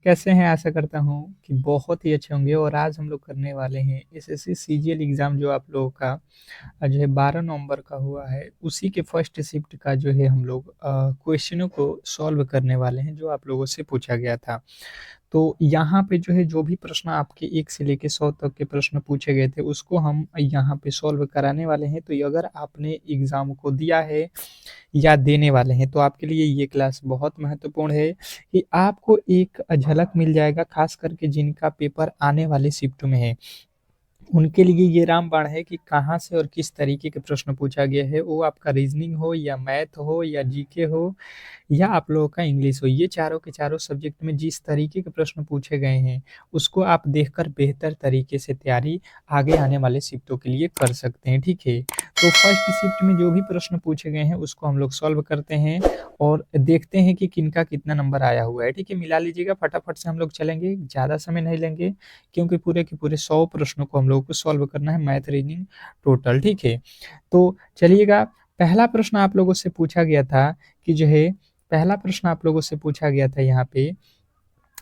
कैसे हैं? आशा करता हूँ कि बहुत ही अच्छे होंगे और आज हम लोग करने वाले हैं एसएससी सीजीएल एग्ज़ाम जो आप लोगों का जो है 12 नवंबर का हुआ है, उसी के फर्स्ट शिफ्ट का जो है हम लोग क्वेश्चनों को सॉल्व करने वाले हैं, जो आप लोगों से पूछा गया था। तो यहाँ पे जो है जो भी प्रश्न आपके 1 से लेके 100 तक के प्रश्न पूछे गए थे, उसको हम यहाँ पे सॉल्व कराने वाले हैं। तो ये अगर आपने एग्ज़ाम को दिया है या देने वाले हैं, तो आपके लिए ये क्लास बहुत महत्वपूर्ण है कि आपको एक झलक मिल जाएगा, ख़ास करके जिनका पेपर आने वाले शिफ्ट में है। उनके लिए ये रामबाण है कि कहाँ से और किस तरीके के प्रश्न पूछा गया है, वो आपका रीज़निंग हो या मैथ हो या जीके हो या आप लोगों का इंग्लिश हो, ये चारों के चारों सब्जेक्ट में जिस तरीके के प्रश्न पूछे गए हैं, उसको आप देखकर बेहतर तरीके से तैयारी आगे आने वाले शिफ्टों के लिए कर सकते हैं, ठीक है? तो फर्स्ट शिफ्ट में जो भी प्रश्न पूछे गए हैं, उसको हम लोग सॉल्व करते हैं और देखते हैं कि किनका कितना नंबर आया हुआ है, ठीक है? मिला लीजिएगा, फटाफट से हम लोग चलेंगे, ज़्यादा समय नहीं लेंगे क्योंकि पूरे के पूरे 100 प्रश्नों को हम लोगों को सॉल्व करना है, मैथ, रीज़निंग टोटल, ठीक है? तो चलिएगा, पहला प्रश्न आप लोगों से पूछा गया था कि जो है पहला प्रश्न आप लोगों से पूछा गया था यहाँ पे,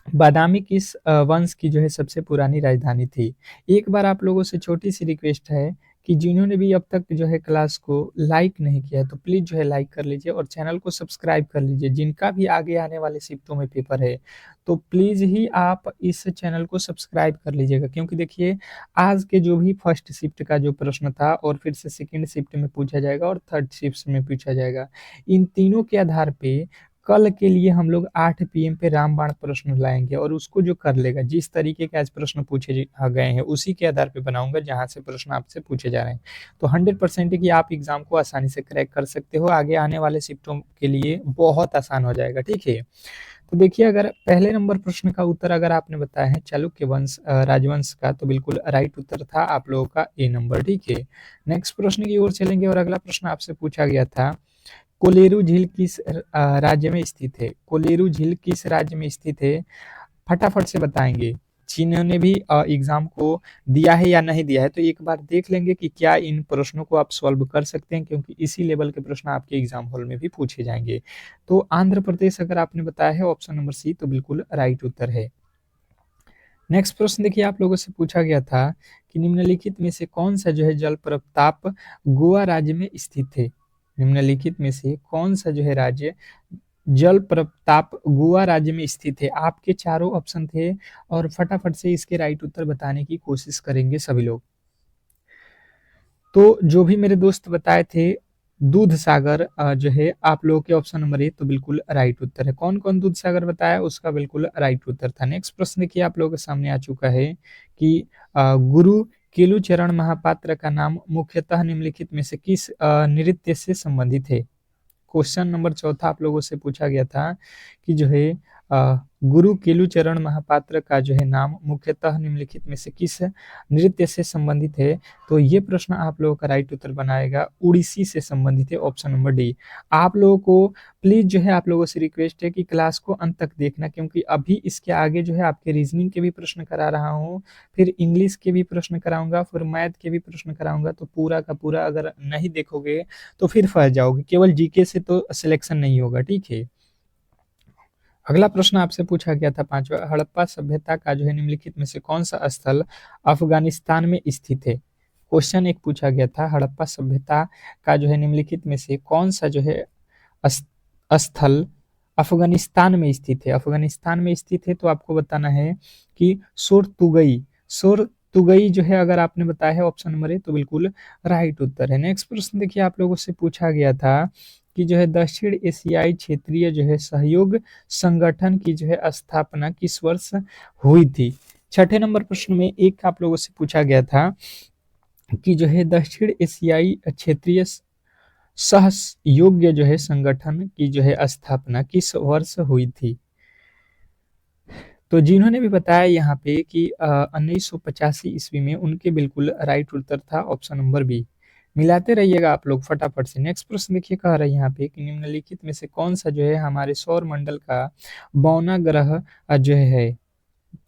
बादामी किस वंश की जो है सबसे पुरानी राजधानी थी? एक बार आप लोगों से छोटी-सी रिक्वेस्ट है कि जिन्होंने भी अब तक जो है क्लास को लाइक नहीं किया है, तो प्लीज़ जो है लाइक कर लीजिए और चैनल को सब्सक्राइब कर लीजिए। जिनका भी आगे आने वाले शिफ्टों में पेपर है, तो प्लीज़ ही आप इस चैनल को सब्सक्राइब कर लीजिएगा, क्योंकि देखिए आज के जो भी फर्स्ट शिफ्ट का जो प्रश्न था और फिर से सेकंड शिफ्ट में पूछा जाएगा और थर्ड शिफ्ट में पूछा जाएगा। इन तीनों के आधार पे कल के लिए हम लोग 8 पीएम पे रामबाण प्रश्न लाएँगे और उसको जो कर लेगा, जिस तरीके के आज प्रश्न पूछे गए हैं, उसी के आधार पे बनाऊँगा जहाँ से प्रश्न आपसे पूछे जा रहे हैं। तो 100% है कि आप एग्ज़ाम को आसानी से क्रैक कर सकते हो, आगे आने वाले शिफ्टों के लिए बहुत आसान हो जाएगा, ठीक है? तो देखिए, अगर पहले नंबर प्रश्न का उत्तर अगर आपने बताया है चालुक्य वंश राजवंश का, तो बिल्कुल राइट उत्तर था आप लोगों का ए नंबर, ठीक है? नेक्स्ट प्रश्न की ओर चलेंगे और अगला प्रश्न आपसे पूछा गया था, कोलेरू झील किस राज्य में स्थित है? कोलेरू झील किस राज्य में स्थित है? फटाफट से बताएँगे। जिन्होंने भी एग्ज़ाम को दिया है या नहीं दिया है, तो एक बार देख लेंगे कि क्या इन प्रश्नों को आप सॉल्व कर सकते हैं, क्योंकि इसी लेवल के प्रश्न आपके एग्ज़ाम हॉल में भी पूछे जाएँगे। तो आंध्र प्रदेश अगर आपने बताया है ऑप्शन नंबर सी, तो बिल्कुल राइट उत्तर है। नेक्स्ट प्रश्न देखिए, आप लोगों से पूछा गया था कि निम्नलिखित में से कौन-सा जो है जलप्रपात गोवा राज्य में स्थित है? निम्नलिखित में से कौन-सा जो है राज्य जलप्रपात गोवा राज्य में स्थित है? आपके चारों ऑप्शन थे और फटाफट से इसके राइट उत्तर बताने की कोशिश करेंगे सभी लोग। तो जो भी मेरे दोस्त बताए थे, दूधसागर जो है आप लोगों के ऑप्शन नंबर ए, तो बिल्कुल राइट उत्तर है। कौन-कौन दूधसागर बताया, उसका बिल्कुल राइट उत्तर था। नेक्स्ट प्रश्न देखिए, आप लोगों के सामने आ चुका है कि गुरु केलुचरण महापात्र का नाम मुख्यतः निम्नलिखित में से किस नृत्य से संबंधित है? क्वेश्चन नंबर चौथा आप लोगों से पूछा गया था कि जो है गुरु केलुचरण महापात्र का जो है नाम मुख्यतः निम्नलिखित में से किस नृत्य से संबंधित है? तो ये प्रश्न आप लोगों का राइट उत्तर बनाएगा उड़ीसी से संबंधित है, ऑप्शन नंबर डी। आप लोगों को प्लीज़ जो है आप लोगों से रिक्वेस्ट है कि क्लास को अंत तक देखना, क्योंकि अभी इसके आगे जो है आपके रीजनिंग के भी प्रश्न करा रहा हूँ, फिर इंग्लिश के भी प्रश्न कराऊँगा, फिर मैथ के भी प्रश्न कराऊँगा। तो पूरा का पूरा अगर नहीं देखोगे तो फिर फँस जाओगे, केवल जीके से तो सिलेक्शन नहीं होगा, ठीक है? अगला प्रश्न आपसे पूछा गया था पाँचवा, हड़प्पा सभ्यता का जो है निम्नलिखित में से कौन-सा स्थल अफ़गानिस्तान में स्थित है? क्वेश्चन एक पूछा गया था, हड़प्पा सभ्यता का जो है निम्नलिखित में से कौन-सा जो है अस स्थल अफ़गानिस्तान में स्थित है? अफ़गानिस्तान में स्थित है, तो आपको बताना है कि सोरतुगई। सोरतुगई जो है अगर आपने बताया है ऑप्शन नंबर ए, तो बिल्कुल राइट उत्तर है। नेक्स्ट प्रश्न देखिए, आप लोगों से पूछा गया था कि जो है दक्षिण एशियाई क्षेत्रीय जो है सहयोग संगठन की जो है स्थापना किस वर्ष हुई थी? छठे नंबर प्रश्न में एक आप लोगों से पूछा गया था कि जो है दक्षिण एशियाई क्षेत्रीय सहयोग्य जो है संगठन की जो है स्थापना किस वर्ष हुई थी? तो जिन्होंने भी बताया यहाँ पे कि 1985 ईस्वी में, उनके बिल्कुल राइट उत्तर था ऑप्शन नंबर बी। मिलाते रहिएगा आप लोग फटाफट से। नेक्स्ट प्रश्न देखिए, कह रहा है यहाँ पे कि निम्नलिखित में से कौन-सा जो है हमारे सौर मंडल का बौना ग्रह जो है,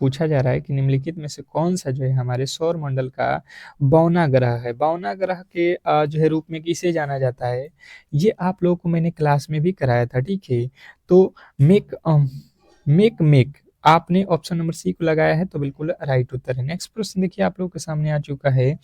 पूछा जा रहा है कि निम्नलिखित में से कौन-सा जो है हमारे सौर मंडल का बौना ग्रह है? बौना ग्रह के जो है रूप में किसे जाना जाता है? ये आप लोगों को मैंने क्लास में भी कराया था, ठीक है? तो मेक मेक आपने ऑप्शन नंबर सी को लगाया है तो बिल्कुल राइट उत्तर है। नेक्स्ट प्रश्न देखिए आप लोगों के सामने आ चुका है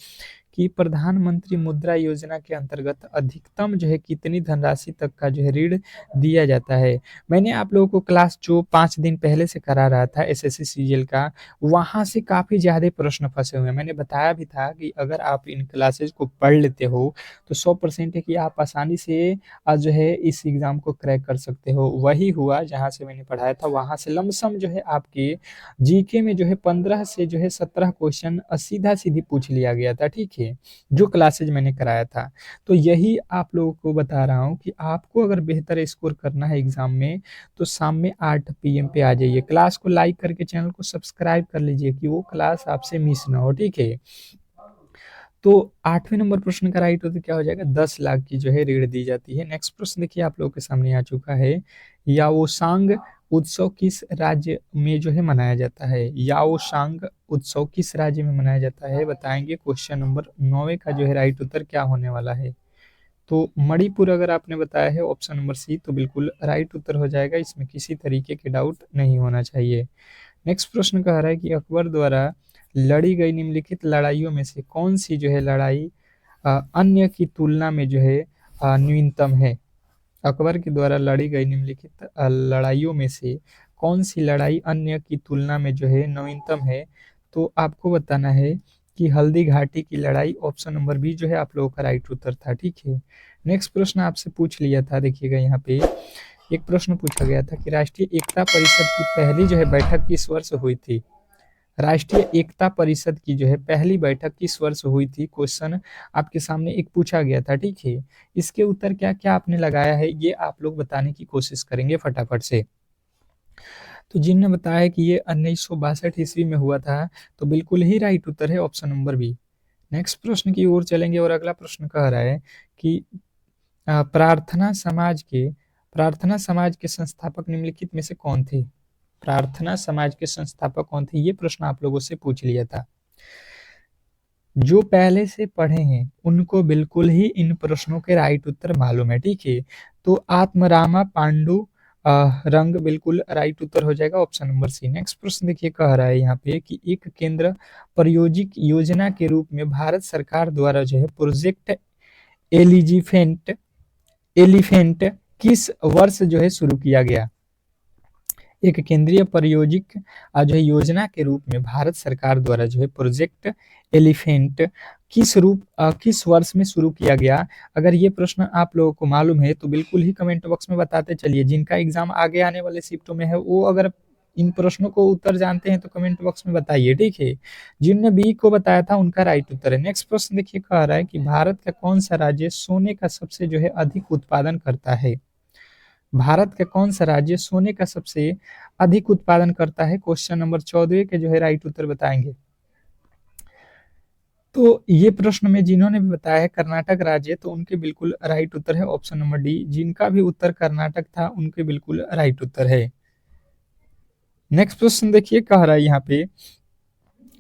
कि प्रधानमंत्री मुद्रा योजना के अंतर्गत अधिकतम जो है कितनी धनराशि तक का जो है ऋण दिया जाता है। मैंने आप लोगों को क्लास जो 5 दिन पहले से करा रहा था एसएससी सीजीएल का, वहाँ से काफ़ी ज़्यादा प्रश्न फँसे हुए हैं। मैंने बताया भी था कि अगर आप इन क्लासेस को पढ़ लेते हो तो 100% है कि आप आसानी से जो है इस एग्ज़ाम को क्रैक कर सकते हो। वही हुआ जहाँ से मैंने पढ़ाया था, वहाँ से लमसम जो है आपके जीके में जो है 15 से जो है 17 क्वेश्चन सीधा-सीधी पूछ लिया गया था, ठीक है? जो क्लासेज मैंने कराया था। तो यही आप लोगों को बता रहा हूँ कि आपको अगर बेहतर स्कोर करना है एग्ज़ाम में, तो शाम में 8 पीएम पे आ जाइए। क्लास को लाइक करके चैनल को सब्सक्राइब कर लीजिए कि वो क्लास आपसे मिस ना हो, ठीक है? तो 8वें नंबर प्रश्न का राइट उत्तर क्या हो जाएगा? 10 लाख की जो है ऋण दी जाती है। नेक्स्ट प्रश्न देखिए आप लोगों के सामने आ चुका है। याओसांग उत्सव किस राज्य में जो है मनाया जाता है? याओसांग उत्सव किस राज्य में मनाया जाता है? बताएँगे। क्वेश्चन नंबर 9वें का जो है राइट उत्तर क्या होने वाला है? तो मणिपुर अगर आपने बताया है ऑप्शन नंबर सी तो बिल्कुल राइट उत्तर हो जाएगा, इसमें किसी तरीके के डाउट नहीं होना चाहिए। नेक्स्ट प्रश्न कह रहा है कि अकबर द्वारा लड़ी गई निम्नलिखित लड़ाइयों में से कौन सी जो है लड़ाई अन्य की तुलना में जो है न्यूनतम है? अकबर के द्वारा लड़ी गई निम्नलिखित लड़ाइयों में से कौन सी लड़ाई अन्य की तुलना में जो है नवीनतम है? तो आपको बताना है कि हल्दी घाटी की लड़ाई, ऑप्शन नंबर बी जो है आप लोगों का राइट उत्तर था, ठीक है। नेक्स्ट प्रश्न आपसे पूछ लिया था, देखिएगा यहाँ पे एक प्रश्न पूछा गया था कि राष्ट्रीय एकता परिषद की पहली जो है बैठक किस वर्ष हुई थी? राष्ट्रीय एकता परिषद की जो है पहली बैठक किस वर्ष हुई थी? क्वेश्चन आपके सामने एक पूछा गया था, ठीक है। इसके उत्तर क्या क्या आपने लगाया है ये आप लोग बताने की कोशिश करेंगे फटाफट से। तो जिनने बताया कि ये 1962 ईस्वी में हुआ था तो बिल्कुल ही राइट उत्तर है ऑप्शन नंबर बी। नेक्स्ट प्रश्न की ओर चलेंगे और अगला प्रश्न कह रहा है कि प्रार्थना समाज के संस्थापक निम्नलिखित में से कौन थे? प्रार्थना समाज के संस्थापक कौन थे? ये प्रश्न आप लोगों से पूछ लिया था। जो पहले से पढ़े हैं उनको बिल्कुल ही इन प्रश्नों के राइट उत्तर मालूम है, ठीक है। तो आत्मरामा पांडु रंग बिल्कुल राइट उत्तर हो जाएगा, ऑप्शन नंबर सी। नेक्स्ट प्रश्न देखिए कह रहा है यहाँ पे कि एक केंद्र प्रायोजिक योजना के रूप में भारत सरकार द्वारा जो है प्रोजेक्ट एलिजिफेंट एलिफेंट किस वर्ष जो है शुरू किया गया? एक केंद्रीय प्रायोजिक जो है योजना के रूप में भारत सरकार द्वारा जो है प्रोजेक्ट एलिफेंट किस वर्ष में शुरू किया गया? अगर ये प्रश्न आप लोगों को मालूम है तो बिल्कुल ही कमेंट बॉक्स में बताते चलिए। जिनका एग्जाम आगे आने वाले शिफ्टों में है वो अगर इन प्रश्नों को उत्तर जानते हैं तो कमेंट बॉक्स में बताइए, ठीक है। जिनने बी को बताया था उनका राइट उत्तर है। नेक्स्ट प्रश्न देखिए कह रहा है कि भारत का कौन सा राज्य सोने का सबसे जो है अधिक उत्पादन करता है? भारत का कौन सा राज्य सोने का सबसे अधिक उत्पादन करता है? क्वेश्चन नंबर 14 के जो है राइट उत्तर बताएंगे। तो ये प्रश्न में जिन्होंने भी बताया है कर्नाटक राज्य तो उनके बिल्कुल राइट उत्तर है ऑप्शन नंबर डी। जिनका भी उत्तर कर्नाटक था उनके बिल्कुल राइट उत्तर है। नेक्स्ट प्रश्न देखिए कह रहा है यहाँ पे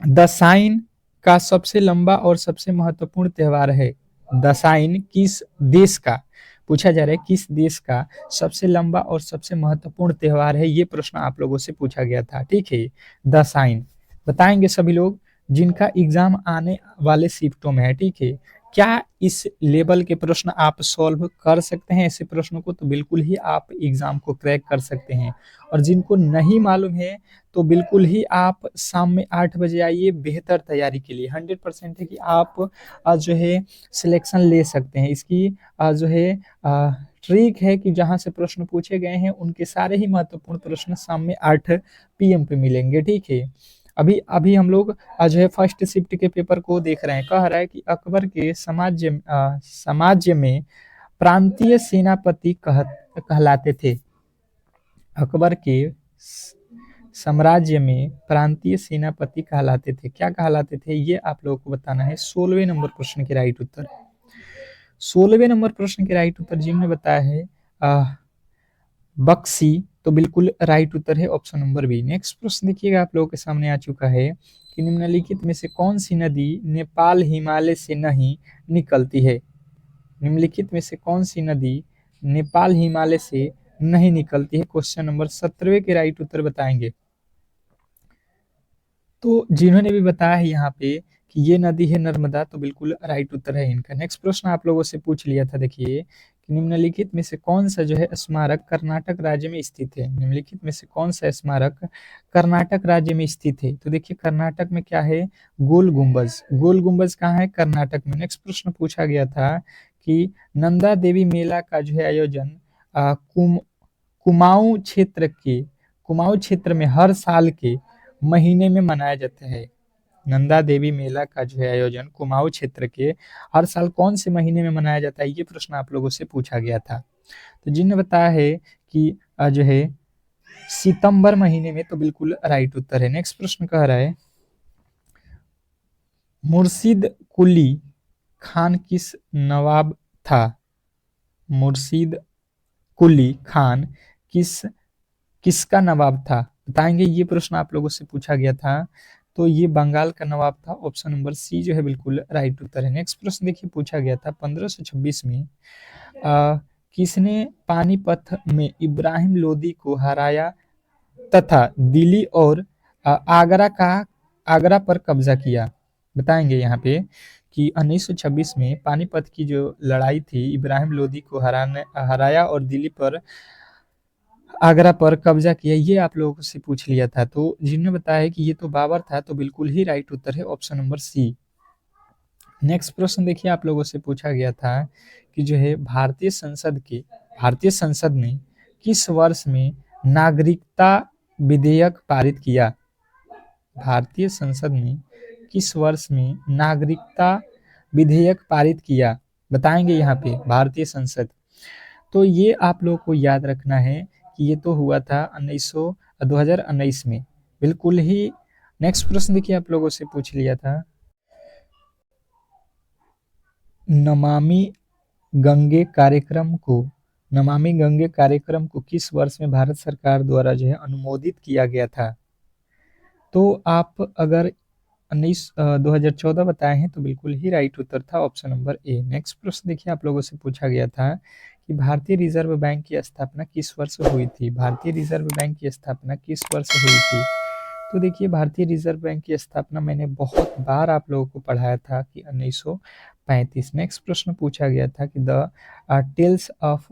दसाइन का सबसे लंबा और सबसे महत्वपूर्ण त्योहार है। दसाइन किस देश का पूछा जा रहा है, किस देश का सबसे लंबा और सबसे महत्वपूर्ण त्योहार है? ये प्रश्न आप लोगों से पूछा गया था, ठीक है। दसाइन बताएंगे सभी लोग जिनका एग्जाम आने वाले शिफ्टों में है, ठीक है। क्या इस लेवल के प्रश्न आप सॉल्व कर सकते हैं ऐसे प्रश्नों को? तो बिल्कुल ही आप एग्जाम को क्रैक कर सकते हैं। और जिनको नहीं मालूम है तो बिल्कुल ही आप शाम में 8 बजे आइए बेहतर तैयारी के लिए। 100% है कि आप जो है सिलेक्शन ले सकते हैं। इसकी जो है ट्रिक है कि जहाँ से प्रश्न पूछे गए हैं उनके सारे ही महत्वपूर्ण प्रश्न शाम में 8 पीएम पे मिलेंगे, ठीक है। अभी अभी हम लोग जो है फर्स्ट शिफ्ट के पेपर को देख रहे हैं। कह रहा है कि अकबर के समाज में प्रांतीय सेनापति कहलाते थे। अकबर के साम्राज्य में प्रांतीय सेनापति कहलाते थे। क्या कहलाते थे ये आप लोगों को बताना है। 16वें नंबर प्रश्न के राइट उत्तर 16वें नंबर प्रश्न के राइट उत्तर जिन्होंने बताया है बक्सी तो बिल्कुल राइट उत्तर है ऑप्शन नंबर बी। नेक्स्ट प्रश्न देखिएगा आप लोगों के सामने आ चुका है कि निम्नलिखित में से कौन सी नदी नेपाल हिमालय से नहीं निकलती है? निम्नलिखित में से कौन सी नदी नेपाल हिमालय से नहीं निकलती है? क्वेश्चन नंबर 17वें के राइट उत्तर बताएंगे। तो जिन्होंने भी बताया है यहाँ पे कि ये नदी है नर्मदा, तो बिल्कुल राइट उत्तर है इनका। नेक्स्ट प्रश्न आप लोगों से पूछ लिया था, देखिए कि निम्नलिखित में से कौन सा जो है स्मारक कर्नाटक राज्य में स्थित है। निम्नलिखित में से कौन सा स्मारक कर्नाटक राज्य में स्थित है। तो देखिए कर्नाटक में क्या है, गोल गुंबज। गोल गुंबज कहाँ है, कर्नाटक में। नेक्स्ट प्रश्न पूछा गया था कि नंदा देवी मेला का जो है आयोजन कुमाऊं क्षेत्र के कुमाऊं क्षेत्र में हर साल के महीने में मनाया जाता है। नंदा देवी मेला का जो है आयोजन कुमाऊं क्षेत्र के हर साल कौन से महीने में मनाया जाता है, ये प्रश्न आप लोगों से पूछा गया था। तो जिनने बताया है कि जो है सितंबर महीने में, तो बिल्कुल राइट उत्तर है। नेक्स्ट प्रश्न कह रहा है मुर्शिद कुली खान किस नवाब था। मुर्शिद कुली खान किस किसका नवाब था, बताएंगे। ये प्रश्न आप लोगों से पूछा गया था, तो ये बंगाल का नवाब था। ऑप्शन नंबर सी जो है बिल्कुल राइट उत्तर है। नेक्स्ट प्रश्न देखिए पूछा गया था 1526 में किसने पानीपत में इब्राहिम लोदी को हराया तथा दिल्ली और आगरा पर कब्जा किया, बताएंगे यहाँ पे कि 1926 में पानीपत की जो लड़ाई थी, इब्राहिम लोदी को हराया और दिल्ली पर आगरा पर कब्जा किया, ये आप लोगों से पूछ लिया था। तो जिन्होंने बताया कि ये तो बाबर था, तो बिल्कुल ही राइट उत्तर है ऑप्शन नंबर सी। नेक्स्ट प्रश्न देखिए आप लोगों से पूछा गया था कि जो है भारतीय संसद ने किस वर्ष में नागरिकता विधेयक पारित किया। भारतीय संसद ने किस वर्ष में नागरिकता विधेयक पारित किया, बताएंगे यहाँ पे भारतीय संसद। तो ये आप लोग को याद रखना है कि ये तो हुआ था 2019 में, बिल्कुल ही। नेक्स्ट प्रश्न देखिए आप लोगों से पूछ लिया था नमामि गंगे कार्यक्रम को नमामि गंगे कार्यक्रम को किस वर्ष में भारत सरकार द्वारा जो है अनुमोदित किया गया था। तो आप अगर 2014 बताए हैं, तो बिल्कुल ही राइट उत्तर था ऑप्शन नंबर ए। नेक्स्ट प्रश्न देखिए आप लोगों से पूछा गया था कि भारतीय रिजर्व बैंक की स्थापना किस वर्ष हुई थी। भारतीय रिजर्व बैंक की स्थापना किस वर्ष हुई थी। तो देखिए भारतीय रिजर्व बैंक की स्थापना मैंने बहुत बार आप लोगों को पढ़ाया था कि 1935। नेक्स्ट प्रश्न पूछा गया था कि the Tales of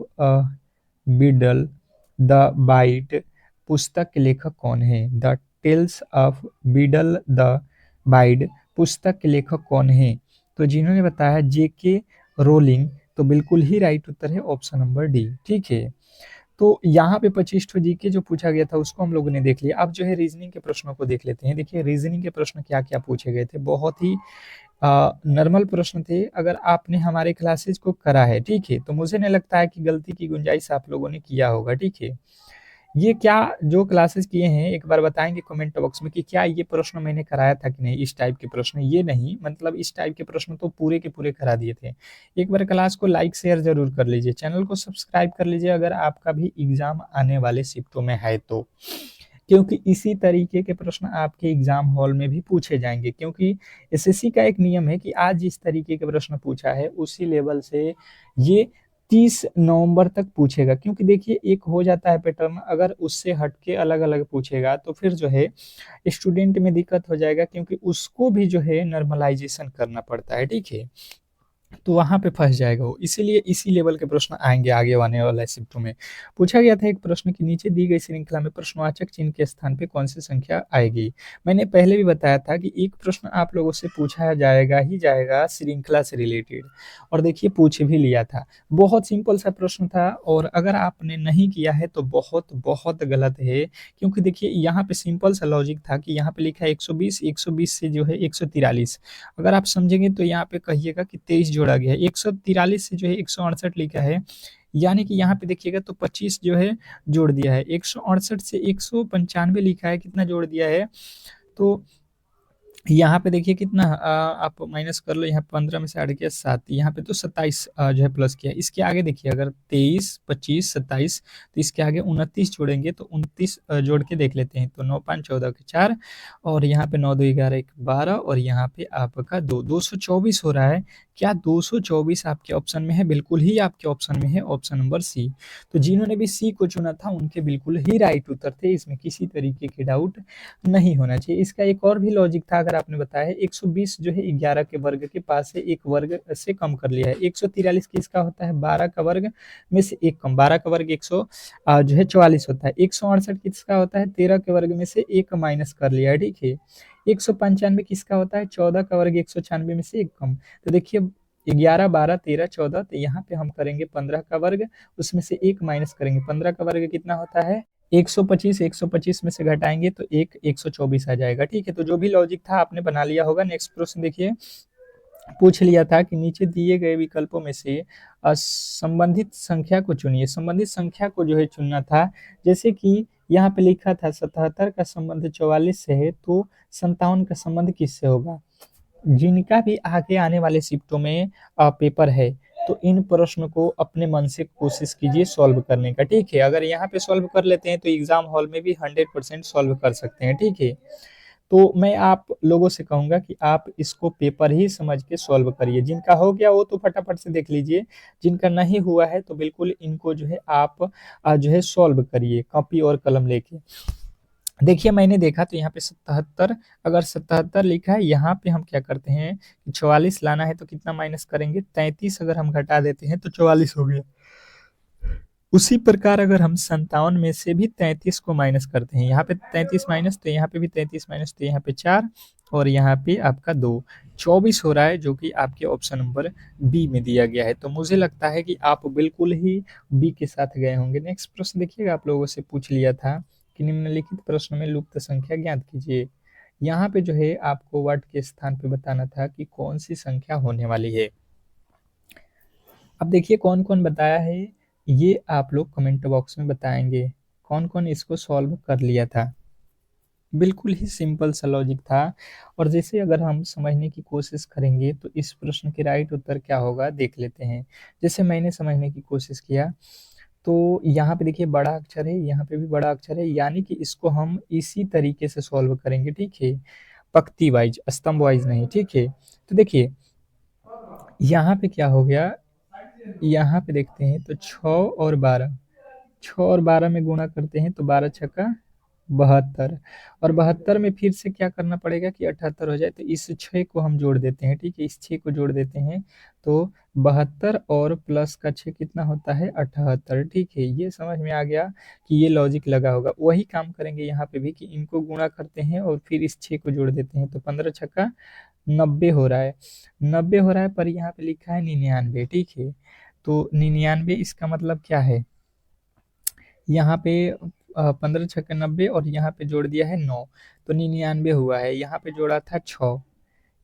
Beedle the Bard पुस्तक के लेखक कौन है। The Tales of Beedle the Bard पुस्तक के लेखक कौन है। तो जिन्होंने बताया जेके रोलिंग, तो बिल्कुल ही राइट उत्तर है ऑप्शन नंबर डी। ठीक है, तो यहाँ पे 25 जीके जो पूछा गया था उसको हम लोगों ने देख लिया। अब जो है रीजनिंग के प्रश्नों को देख लेते हैं। देखिए रीजनिंग के प्रश्न क्या क्या पूछे गए थे, बहुत ही नॉर्मल प्रश्न थे। अगर आपने हमारे क्लासेज को करा है, ठीक है, तो मुझे नहीं लगता है कि गलती की गुंजाइश आप लोगों ने किया होगा। ठीक है, ये क्या जो क्लासेस किए हैं एक बार बताएंगे कमेंट बॉक्स में कि क्या ये प्रश्न मैंने कराया था कि नहीं। इस टाइप के प्रश्न, ये नहीं मतलब इस टाइप के प्रश्न तो पूरे के पूरे करा दिए थे। एक बार क्लास को लाइक शेयर जरूर कर लीजिए, चैनल को सब्सक्राइब कर लीजिए अगर आपका भी एग्जाम आने वाले शिफ्टों में है तो, क्योंकि इसी तरीके के प्रश्न आपके एग्जाम हॉल में भी पूछे जाएंगे। क्योंकि एसएससी का एक नियम है कि आज जिस तरीके के प्रश्न पूछा है उसी लेवल से ये 30 नवंबर तक पूछेगा। क्योंकि देखिए एक हो जाता है पैटर्न, अगर उससे हटके अलग अलग पूछेगा तो फिर जो है स्टूडेंट में दिक्कत हो जाएगा, क्योंकि उसको भी जो है नॉर्मलाइजेशन करना पड़ता है। ठीक है, तो वहां पे फंस जाएगा वो, इसीलिए इसी लेवल के प्रश्न आएंगे आगे आने वाले शिफ्टों में। पूछा गया था एक प्रश्न के नीचे दी गई श्रृंखला में प्रश्नवाचक चिन्ह के स्थान पे कौन सी संख्या आएगी। मैंने पहले भी बताया था कि एक प्रश्न आप लोगों से पूछा जाएगा ही जाएगा श्रृंखला से रिलेटेड, और देखिए पूछ भी लिया था। बहुत सिंपल सा प्रश्न था, और अगर आपने नहीं किया है तो बहुत बहुत गलत है। क्योंकि देखिए यहाँ पे सिंपल सा लॉजिक था कि यहाँ पे लिखा है 120, 120 से जो है 143। अगर आप समझेंगे तो यहाँ पे कहिएगा कि 23 जोड़ा गया है, 143 से जो है 168 लिखा है, यानी कि यहाँ पे देखिएगा तो 25 जो है जोड़ दिया है। 168 से 195 लिखा है, कितना जोड़ दिया है। तो यहाँ पे देखिए कितना आप माइनस कर लो, यहाँ 15 में से 8 किया 7, यहाँ पे तो 27 जो है प्लस किया। इसके आगे देखिए अगर 23, 25, 27, तो इसके आगे 29 जोड़ेंगे तो 29 जोड़ के देख लेते हैं। तो 9 5 14 के 4, और यहाँ पे 9 2 11 1 12, और यहाँ पे आपका 2 224 हो रहा है। क्या 224 आपके ऑप्शन में है? बिल्कुल ही आपके ऑप्शन में है, ऑप्शन नंबर सी। तो जिन्होंने भी सी को चुना था उनके बिल्कुल ही राइट उत्तर थे, इसमें किसी तरीके की डाउट नहीं होना चाहिए। इसका एक और भी लॉजिक था, अगर आपने बताया है 120 जो है 11 के वर्ग के पास है, एक वर्ग से कम कर लिया है। 143 किसका होता है? 12 का वर्ग में से एक कम, 12 का वर्ग 100 जो है 44 होता है। 168 किसका होता है? 13 के वर्ग में से एक माइनस कर लिया है, ठीक है। 195 किसका होता है? 14 का वर्ग 196 में से एक कम। तो देखिए 11, 12, 13, 14, तो यहाँ पे हम करेंगे 15 का वर्ग, उसमें से एक माइनस करेंगे। 15 का वर्ग कितना होता है? 125, 125 में से घटाएंगे तो एक 124 आ जाएगा, ठीक है। तो जो भी लॉजिक था आपने बना लिया होगा। नेक्स्ट प्रश्न देखिए, पूछ लिया था कि नीचे दिए गए विकल्पों में से संबंधित संख्या को चुनिए। संबंधित संख्या को जो है चुनना था, जैसे कि यहाँ पे लिखा था 77 का संबंध 44 से है, तो 57 का संबंध किससे होगा? जिनका भी आगे आने वाले शिफ्टों में पेपर है, तो इन प्रश्न को अपने मन से कोशिश कीजिए सॉल्व करने का, ठीक है। अगर यहाँ पे सॉल्व कर लेते हैं तो एग्जाम हॉल में भी 100% सॉल्व कर सकते हैं, ठीक है। तो मैं आप लोगों से कहूंगा कि आप इसको पेपर ही समझ के सॉल्व करिए। जिनका हो गया वो तो फटाफट से देख लीजिए, जिनका नहीं हुआ है तो बिल्कुल इनको जो है आप जो है सॉल्व करिए कॉपी और कलम लेके। देखिए मैंने देखा तो यहाँ पे 77, अगर 77 लिखा है, यहाँ पे हम क्या करते हैं कि 44 लाना है तो कितना माइनस करेंगे? 33 अगर हम घटा देते हैं तो 44 हो गया। उसी प्रकार अगर हम 57 में से भी 33 को माइनस करते हैं, यहाँ पे 33 माइनस, तो यहाँ पे भी 33 माइनस, तो यहाँ पे 4 और यहाँ पे आपका 2, 24 हो रहा है, जो कि आपके ऑप्शन नंबर बी में दिया गया है। तो मुझे लगता है कि आप बिल्कुल ही बी के साथ गए होंगे। नेक्स्ट प्रश्न देखिएगा, आप लोगों से पूछ लिया था कि निम्नलिखित प्रश्न में लुप्त संख्या ज्ञात कीजिए। यहाँ पे जो है आपको वर्ड के स्थान पे बताना था कि कौन सी संख्या होने वाली है। अब देखिए कौन कौन बताया है, ये आप लोग कमेंट बॉक्स में बताएंगे कौन कौन इसको सॉल्व कर लिया था। बिल्कुल ही सिंपल सा लॉजिक था, और जैसे अगर हम समझने की कोशिश करेंगे तो इस प्रश्न के राइट उत्तर क्या होगा देख लेते हैं। जैसे मैंने समझने की कोशिश किया, तो यहाँ पे देखिए बड़ा अक्षर है, यहाँ पे भी बड़ा अक्षर है, यानी कि इसको हम इसी तरीके से सॉल्व करेंगे, ठीक है, पंक्ति वाइज, स्तंभ वाइज नहीं, ठीक है। तो देखिए यहाँ पे क्या हो गया, यहाँ पे देखते हैं तो 6 और 12, 6 और 12 में गुणा करते हैं तो 12 छक्का 72, और 72 में फिर से क्या करना पड़ेगा कि 78 हो जाए, तो इस 6 को हम जोड़ देते हैं, ठीक है, इस 6 को जोड़ देते हैं तो 72 और प्लस का 6 कितना होता है? 78, ठीक है। ये समझ में आ गया कि ये लॉजिक लगा होगा। वही काम करेंगे यहाँ पे भी कि इनको गुणा करते हैं और फिर इस 6 को जोड़ देते हैं, तो 15 छक्का 90 हो रहा है, 90 हो रहा है, पर यहाँ पे लिखा है 99, ठीक है। तो 99 इसका मतलब क्या है? यहाँ पे 15 छक्का 90 और यहाँ पे जोड़ दिया है 9, तो 99 हुआ है। यहाँ पे जोड़ा था 6,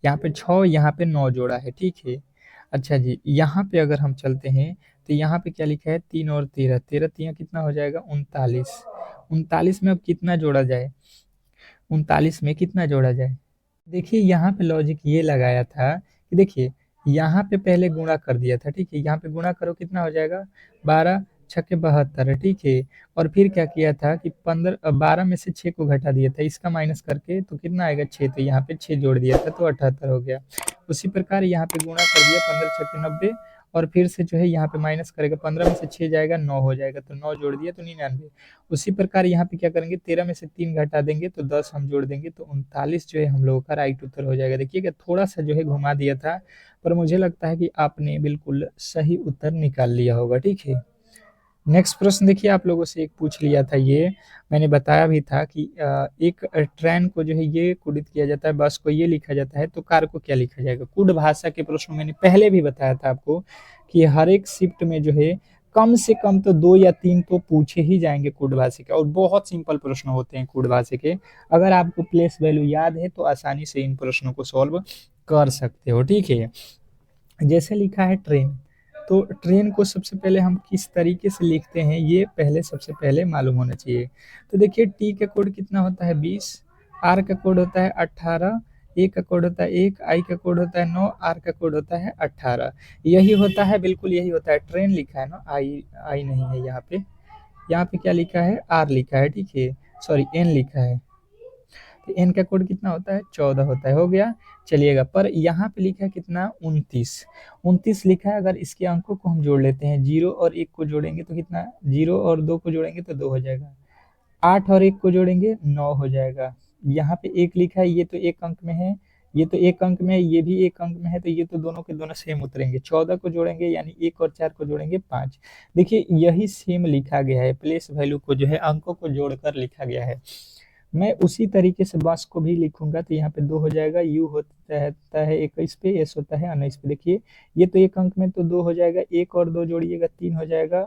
यहाँ पे 6, यहाँ पे 9 जोड़ा है, ठीक है। अच्छा जी, यहाँ पे अगर हम चलते हैं तो यहाँ पे क्या लिखा है? 3 और 13, 13 3 कितना हो जाएगा? 39, 39 में अब कितना जोड़ा जाए? 39 में कितना जोड़ा जाए? देखिए यहाँ पे लॉजिक ये लगाया था कि देखिए यहाँ पे पहले गुणा कर दिया था, ठीक है, यहाँ पे गुणा करो कितना हो जाएगा? 12 छक्के 72, ठीक है। और फिर क्या किया था कि 12 में से 6 को घटा दिया था, इसका माइनस करके तो कितना आएगा? 6, तो यहाँ पे 6 जोड़ दिया था तो 78 हो गया। उसी प्रकार यहाँ पे गुणा कर दिया 15 छक्के 90, और फिर से जो है यहाँ पे माइनस करेगा, 15 में से 6 जाएगा 9 हो जाएगा, तो 9 जोड़ दिया तो 99। उसी प्रकार यहाँ पे क्या करेंगे? 13 में से 3 घटा देंगे तो 10 हम जोड़ देंगे, तो 39 जो है हम लोगों का राइट उत्तर हो जाएगा। देखिएगा थोड़ा सा जो है घुमा दिया था, पर मुझे लगता है कि आपने बिल्कुल सही उत्तर निकाल लिया होगा, ठीक है। नेक्स्ट प्रश्न देखिए, आप लोगों से एक पूछ लिया था, ये मैंने बताया भी था कि एक ट्रेन को जो है ये कुडित किया जाता है, बस को ये लिखा जाता है, तो कार को क्या लिखा जाएगा? कुड भाषा के प्रश्न मैंने पहले भी बताया था आपको कि हर एक शिफ्ट में जो है कम से कम तो 2 या 3 तो पूछे ही जाएंगे कुड भाषा के, और बहुत सिंपल प्रश्न होते हैं कुड भाषा के। अगर आपको प्लेस वैल्यू याद है तो आसानी से इन प्रश्नों को सॉल्व कर सकते हो, ठीक है। जैसे लिखा है ट्रेन, तो ट्रेन को सबसे पहले हम किस तरीके से लिखते हैं ये पहले सबसे पहले मालूम होना चाहिए। तो देखिए टी का कोड कितना होता है? 20, आर का कोड होता है 18, ए का कोड होता है 1, आई का कोड होता है 9, आर का कोड होता है 18। यही होता है, बिल्कुल यही होता है। ट्रेन लिखा है ना, आई आई नहीं है यहाँ पे क्या लिखा है? आर लिखा है, ठीक है, सॉरी एन लिखा है। तो n का कोड कितना होता है, 14 होता है, हो गया। चलिएगा, पर यहाँ पे लिखा है कितना, 29, 29 लिखा है। अगर इसके अंकों को हम जोड़ लेते हैं, 0 और 1 को जोड़ेंगे तो कितना, 0 और 2 को जोड़ेंगे तो 2 हो जाएगा, 8 और 1 को जोड़ेंगे 9 हो जाएगा। यहाँ पे 1 लिखा है, ये तो 1 अंक में है, ये तो 1 अंक में है, ये भी 1 अंक में है, तो ये तो दोनों के दोनों सेम उतरेंगे। 14 को जोड़ेंगे यानी 1 और 4 को जोड़ेंगे 5। देखिए यही सेम लिखा गया है, प्लेस वैल्यू को जो है अंकों को जोड़कर लिखा गया है। मैं उसी तरीके से बस को भी लिखूंगा, तो यहाँ पे 2 हो जाएगा, यू होता है 21 पे, एस होता है 19 पे। देखिए ये तो 1 अंक में, तो 2 हो जाएगा, 1 और 2 जोड़िएगा 3 हो जाएगा,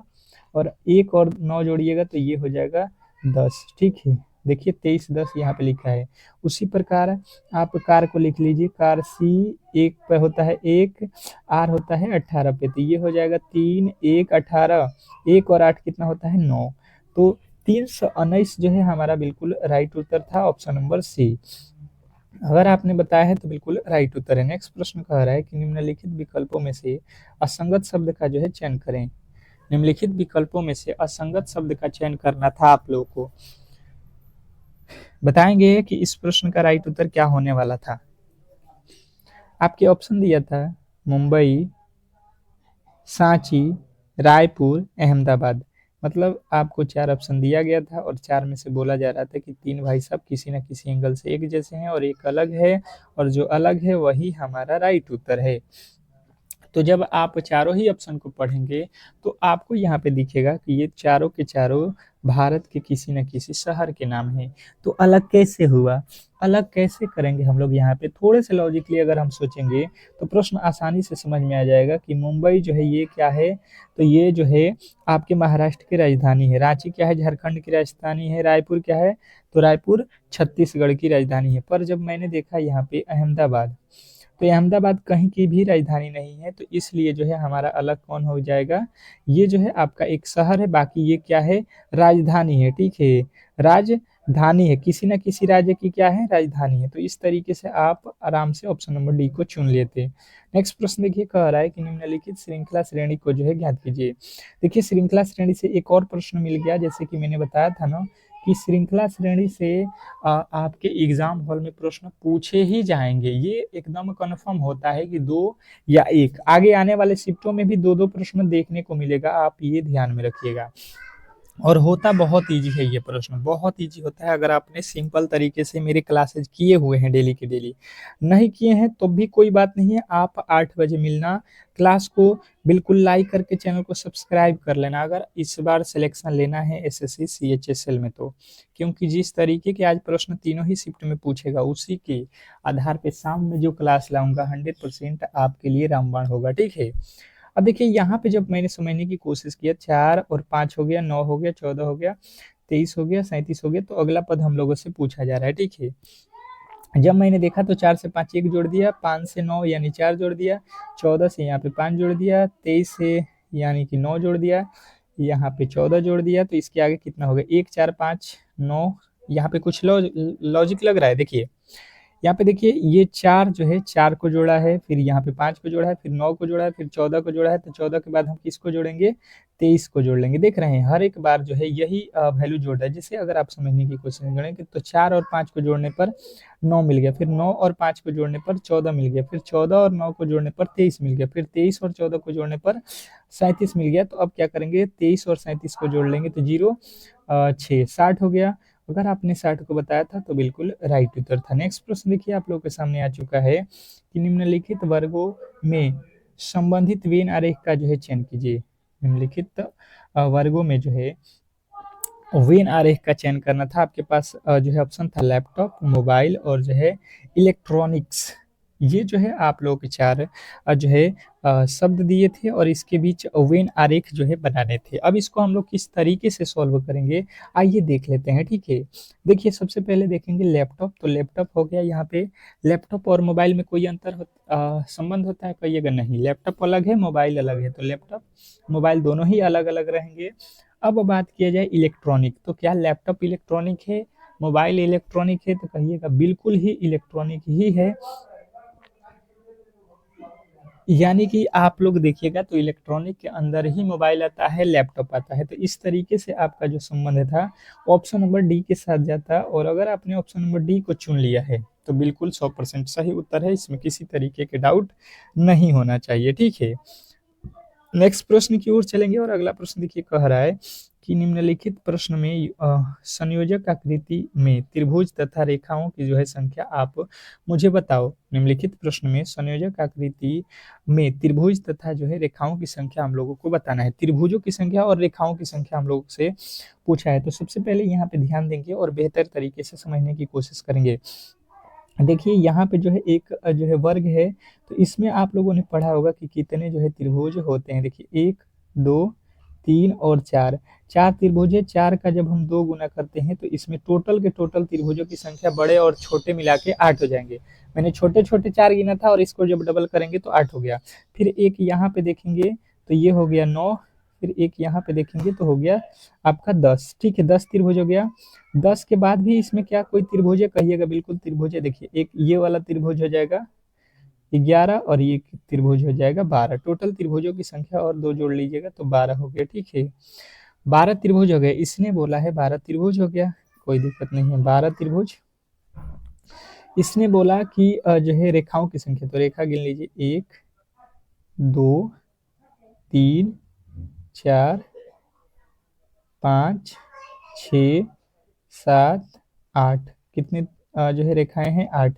और 1 और 9 जोड़िएगा तो ये हो जाएगा 10। ठीक है, देखिए 23 10 यहाँ पे लिखा है। उसी प्रकार आप कार को लिख लीजिए, कार सी 1 पे होता है 1, आर होता है 18 पे, तो ये हो जाएगा 3 1 18, 1 और 8 कितना होता है 9। तो 319 जो है हमारा बिल्कुल राइट उत्तर था, ऑप्शन नंबर सी। अगर आपने बताया है तो बिल्कुल राइट उत्तर है। नेक्स्ट प्रश्न कह रहा है कि निम्नलिखित विकल्पों में से असंगत शब्द का जो है चयन करें। निम्नलिखित विकल्पों में से असंगत शब्द का चयन करना था आप लोगों को। बताएंगे कि इस प्रश्न का राइट उत्तर क्या होने वाला था। आपके ऑप्शन दिया था मुंबई, सांची, रायपुर, अहमदाबाद। मतलब आपको 4 ऑप्शन दिया गया था और 4 में से बोला जा रहा था कि 3 भाई साहब किसी न किसी एंगल से एक जैसे हैं और एक अलग है, और जो अलग है वही हमारा राइट उत्तर है। तो जब आप चारों ही ऑप्शन को पढ़ेंगे तो आपको यहाँ पे दिखेगा कि ये चारों के चारों भारत के किसी न किसी शहर के नाम हैं। तो अलग कैसे हुआ, अलग कैसे करेंगे हम लोग, यहाँ पे थोड़े से लॉजिकली अगर हम सोचेंगे तो प्रश्न आसानी से समझ में आ जाएगा कि मुंबई जो है ये क्या है, तो ये जो है आपके महाराष्ट्र की राजधानी है। रांची क्या है, झारखंड की राजधानी है। रायपुर क्या है, तो रायपुर छत्तीसगढ़ की राजधानी है। पर जब मैंने देखा यहाँ पे अहमदाबाद, तो अहमदाबाद कहीं की भी राजधानी नहीं है, तो इसलिए जो है हमारा अलग कौन हो जाएगा, ये जो है आपका एक शहर है, बाकी ये क्या है, राजधानी है। ठीक है, राजधानी है, किसी न किसी राज्य की क्या है, राजधानी है। तो इस तरीके से आप आराम से ऑप्शन नंबर डी को चुन लेते। नेक्स्ट प्रश्न देखिए, कह रहा है कि निम्नलिखित श्रृंखला श्रेणी को जो है ज्ञात कीजिए। देखिए श्रृंखला श्रेणी से एक और प्रश्न मिल गया, जैसे कि मैंने बताया था ना कि श्रृंखला श्रेणी से आपके एग्जाम हॉल में प्रश्न पूछे ही जाएंगे। ये एकदम कंफर्म होता है कि 2 या 1, आगे आने वाले शिफ्टों में भी 2-2 प्रश्न देखने को मिलेगा, आप ये ध्यान में रखिएगा। और होता बहुत ईजी है, ये प्रश्न बहुत ईजी होता है अगर आपने सिंपल तरीके से मेरे क्लासेज किए हुए हैं डेली के डेली। नहीं किए हैं तो भी कोई बात नहीं है, आप 8 बजे मिलना, क्लास को बिल्कुल लाइक करके चैनल को सब्सक्राइब कर लेना अगर इस बार सिलेक्शन लेना है एसएससी सीएचएसएल में। तो क्योंकि जिस तरीके के आज प्रश्न तीनों ही शिफ्ट में पूछेगा, उसी के आधार पे शाम में जो क्लास लाऊंगा 100% आपके लिए रामबाण होगा। ठीक है, अब देखिए यहाँ पे जब मैंने समझने की कोशिश किया, 4 और 5 हो गया, 9 हो गया, 14 हो गया, 23 हो गया, 37 हो गया, तो अगला पद हम लोगों से पूछा जा रहा है। ठीक है, जब मैंने देखा तो 4 से 5 1 जोड़ दिया, 5 से 9 यानी 4 जोड़ दिया, 14 से यहाँ पे 5 जोड़ दिया, 23 से यानी कि 9 जोड़ दिया, यहाँ पे 14 जोड़ दिया, तो इसके आगे कितना हो गया, 1 4 5 9। यहाँ पे कुछ लॉजिक लग रहा है। देखिए यहाँ पे देखिए ये 4 जो है 4 को जोड़ा है, फिर यहाँ पे 5 को जोड़ा है, फिर 9 को जोड़ा है, फिर 14 को जोड़ा है, तो 14 के बाद हम किसको जोड़ेंगे, 23 को जोड़ लेंगे। देख रहे हैं हर एक बार जो है यही वैल्यू जोड़ रहा है। जैसे अगर आप समझने की कोशिश करें तो 4 और 5 को जोड़ने पर 9 मिल गया, फिर 9 और 5 को जोड़ने पर 14 मिल गया, फिर 14 और 9 को जोड़ने पर 23 मिल गया, फिर 23 और 14 को जोड़ने पर 37 मिल गया। तो अब क्या करेंगे, 23 और 37 को जोड़ लेंगे तो 0 6 60 हो गया। अगर आपने 60 को बताया था तो बिल्कुल राइट उत्तर था। नेक्स्ट प्रश्न देखिए आप लोगों के सामने आ चुका है कि निम्नलिखित वर्गों में संबंधित वेन आरेख का जो है चयन कीजिए। निम्नलिखित वर्गों में जो है वेन आरेख का चयन करना था। आपके पास जो है ऑप्शन था लैपटॉप, मोबाइल और जो है इलेक्ट्रॉनिक्स। ये जो है आप लोगों के 4 जो है शब्द दिए थे और इसके बीच वेन आरेख जो है बनाने थे। अब इसको हम लोग किस तरीके से सॉल्व करेंगे, आइए देख लेते हैं। ठीक है, देखिए सबसे पहले देखेंगे लैपटॉप, तो लैपटॉप हो गया। यहाँ पे लैपटॉप और मोबाइल में कोई संबंध होता है, कहिएगा नहीं। लैपटॉप अलग है, मोबाइल अलग है, तो लैपटॉप मोबाइल दोनों ही अलग अलग रहेंगे। अब बात किया जाए इलेक्ट्रॉनिक, तो क्या लैपटॉप इलेक्ट्रॉनिक है, मोबाइल इलेक्ट्रॉनिक है, तो कहिएगा बिल्कुल ही इलेक्ट्रॉनिक ही है। यानी कि आप लोग देखिएगा तो इलेक्ट्रॉनिक के अंदर ही मोबाइल आता है, लैपटॉप आता है, तो इस तरीके से आपका जो संबंध था ऑप्शन नंबर डी के साथ जाता। और अगर आपने ऑप्शन नंबर डी को चुन लिया है तो बिल्कुल 100% सही उत्तर है, इसमें किसी तरीके के डाउट नहीं होना चाहिए, ठीक है। नेक्स्ट प्रश्न की ओर चलेंगे और अगला प्रश्न देखिए कह रहा है कि निम्नलिखित प्रश्न में संयोजक आकृति में त्रिभुज तथा रेखाओं की जो है संख्या आप मुझे बताओ। निम्नलिखित प्रश्न में संयोजक आकृति में त्रिभुज तथा जो है रेखाओं की संख्या हम लोगों को बताना है। त्रिभुजों की संख्या और रेखाओं की संख्या हम लोग से पूछा है, तो सबसे पहले यहाँ पे ध्यान देंगे और बेहतर तरीके से समझने की कोशिश करेंगे। देखिए यहाँ पे जो है एक जो है वर्ग है, तो इसमें आप लोगों ने पढ़ा होगा कि कितने जो है त्रिभुज होते हैं। देखिए 1 2 3 और 4, 4 त्रिभुज है। 4 का जब हम 2 गुना करते हैं तो इसमें टोटल के टोटल त्रिभुजों की संख्या बड़े और छोटे मिला के 8 हो जाएंगे। मैंने छोटे छोटे 4 गिना था और इसको जब डबल करेंगे तो 8 हो गया। फिर एक यहाँ पे देखेंगे तो ये हो गया 9, फिर एक यहाँ पे देखेंगे तो हो गया आपका 10, ठीक है, 10 त्रिभुज हो गया। 10 के बाद भी इसमें क्या कोई त्रिभुज है, कहिएगा। बिल्कुल त्रिभुज है। देखिए एक ये वाला त्रिभुज हो जाएगा 11 और ये त्रिभुज हो जाएगा 12। टोटल त्रिभुजों की संख्या और 2 जोड़ लीजिएगा तो 12 हो गया, ठीक है। 12 त्रिभुज हो गए, इसने बोला है 12 त्रिभुज हो गया, कोई दिक्कत नहीं है, 12 त्रिभुज। इसने बोला कि जो है रेखाओं की संख्या, तो रेखा गिन लीजिए 1 2 3 4 5 6 7 8, कितने जो है रेखाएं हैं 8।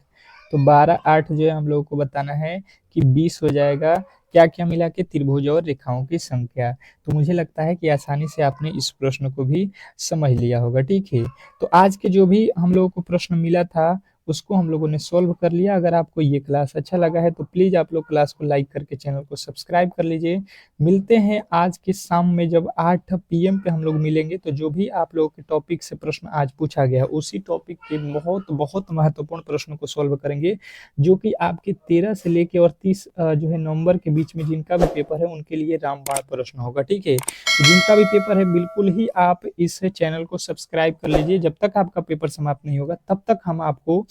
तो 12 8 जो है हम लोगों को बताना है कि 20 हो जाएगा। क्या क्या मिला के त्रिभुज और रेखाओं की संख्या। तो मुझे लगता है कि आसानी से आपने इस प्रश्न को भी समझ लिया होगा, ठीक है। तो आज के जो भी हम लोगों को प्रश्न मिला था उसको हम लोगों ने सॉल्व कर लिया। अगर आपको ये क्लास अच्छा लगा है तो प्लीज आप लोग क्लास को लाइक करके चैनल को सब्सक्राइब कर लीजिए। मिलते हैं आज के शाम में, जब 8 PM पे हम लोग मिलेंगे, तो जो भी आप लोगों के टॉपिक से प्रश्न आज पूछा गया उसी टॉपिक के बहुत बहुत महत्वपूर्ण प्रश्नों को सॉल्व करेंगे, जो कि आपके 13 से लेके और 30 जो है नवंबर के बीच में जिनका भी पेपर है उनके लिए रामबाण प्रश्न होगा, ठीक है। तो जिनका भी पेपर है बिल्कुल ही आप इस चैनल को सब्सक्राइब कर लीजिए। जब तक आपका पेपर समाप्त नहीं होगा तब तक हम आपको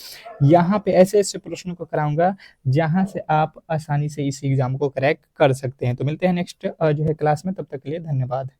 यहाँ पे ऐसे ऐसे प्रश्नों को कराऊंगा जहां से आप आसानी से इस एग्जाम को क्रैक कर सकते हैं। तो मिलते हैं नेक्स्ट जो है क्लास में, तब तक के लिए धन्यवाद।